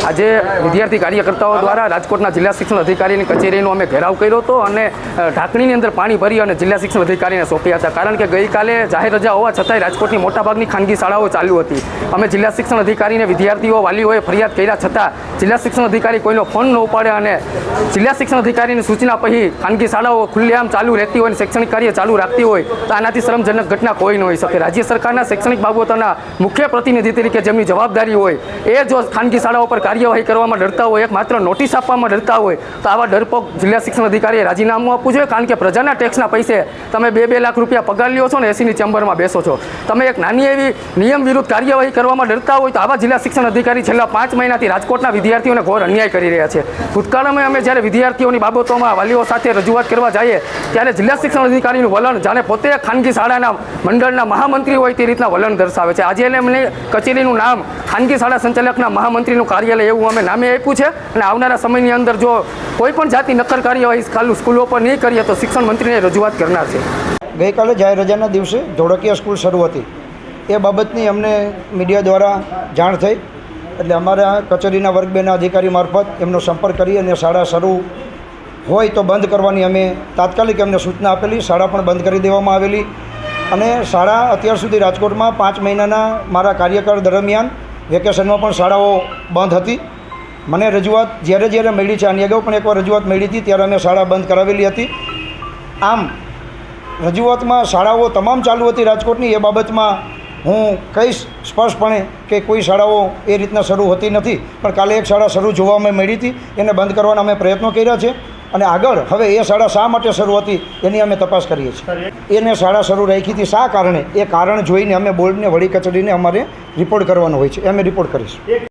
આજે વિદ્યાર્થી કાર્યકર્તાઓ દ્વારા રાજકોટના જિલ્લા શિક્ષણ અધિકારીની કચેરીનો અમે ઘેરાવ કર્યો હતો અને ઢાંકણીની અંદર પાણી ભરી અને જિલ્લા શિક્ષણ અધિકારીને સોંપ્યા હતા. કારણ કે ગઈકાલે જાહેર રજા હોવા છતાંય રાજકોટની મોટાભાગની ખાનગી શાળાઓ ચાલુ હતી. અમે જિલ્લા શિક્ષણ અધિકારીને વિદ્યાર્થીઓ વાલીઓએ ફરિયાદ કર્યા છતાં જિલ્લા શિક્ષણ અધિકારી કોઈનો ફોન ન ઉપાડે અને જિલ્લા શિક્ષણ અધિકારીની સૂચના પછી ખાનગી શાળાઓ ખુલ્લેઆમ ચાલુ રહેતી હોય અને શૈક્ષણિક કાર્ય ચાલુ રાખતી હોય તો આનાથી શરમજનક ઘટના કોઈ ન હોઈ શકે. રાજ્ય સરકારના શૈક્ષણિક બાબતોના મુખ્ય પ્રતિનિધિ તરીકે જેમની જવાબદારી હોય એ જો ખાનગી શાળાઓ પર કાર્યવાહી કરવામાં ડરતા હોય, એક માત્ર નોટિસ આપવામાં ડરતા હોય તો આવા ડરપોક જિલ્લા શિક્ષણ અધિકારીએ રાજીનામું આપવું જોઈએ. કારણ કે પ્રજાના ટેક્સના પૈસે તમે 2-2 લાખ રૂપિયા પગાર લ્યો છો ને એસીની ચેમ્બરમાં બેસો છો. તમે એક નાની એવી નિયમ વિરુદ્ધ કાર્યવાહી કરવામાં ડરતા હોય તો આવા જિલ્લા શિક્ષણ અધિકારી છેલ્લા 5 મહિનાથી રાજકોટના વિદ્યાર્થીઓને ઘોર અન્યાય કરી રહ્યા છે. ભૂતકાળમાં અમે જ્યારે વિદ્યાર્થીઓની બાબતોમાં વાલીઓ સાથે રજૂઆત કરવા જઈએ ત્યારે જિલ્લા શિક્ષણ અધિકારીનું વલણ જાણે પોતે ખાનગી શાળાના મંડળના મહામંત્રી હોય તે રીતના વલણ દર્શાવે છે. આજે એમની કચેરીનું નામ ખાનગી શાળા સંચાલકના મહામંત્રીનું કાર્યાલય એવું અમે નામે આપ્યું છે અને આવનારા સમયની અંદર જો કોઈ પણ જાતની નક્કર કાર્યવાહી સ્કૂલો પર નહીં કરીએ તો શિક્ષણ મંત્રીને રજૂઆત કરનાર છે. ગઈકાલે જાહેર રજાના દિવસે ધોળકિયા સ્કૂલ શરૂ હતી એ બાબતની અમને મીડિયા દ્વારા જાણ થઈ એટલે અમારા કચેરીના વર્ગ 2ના અધિકારી મારફત એમનો સંપર્ક કરી અને શાળા શરૂ હોય તો બંધ કરવાની અમે તાત્કાલિક એમને સૂચના આપેલી. શાળા પણ બંધ કરી દેવામાં આવેલી અને શાળા અત્યાર સુધી રાજકોટમાં 5 મહિનાના મારા કાર્યકાળ દરમિયાન વેકેશનમાં પણ શાળાઓ બંધ હતી. મને રજૂઆત જ્યારે મળી છે, આની અગાઉ પણ એકવાર રજૂઆત મળી હતી ત્યારે અમે શાળા બંધ કરાવેલી હતી. આમ રજૂઆતમાં શાળાઓ તમામ ચાલુ હતી રાજકોટની. એ બાબતમાં હું કહીશ સ્પષ્ટપણે કે કોઈ શાળાઓ એ રીતના શરૂ હોતી નથી, પણ કાલે એક શાળા શરૂ જોવામાં મળી હતી, એને બંધ કરવાના અમે પ્રયત્નો કર્યા છે અને આગળ હવે એ શાળા શા માટે શરૂ હતી એની અમે તપાસ કરીએ છીએ. એને શાળા શરૂ રાખી હતી શા કારણે, એ કારણ જોઈને અમે બોર્ડને વડી કચેરીને અમારે રિપોર્ટ કરવાનો હોય છે, એ અમે રિપોર્ટ કરીશું.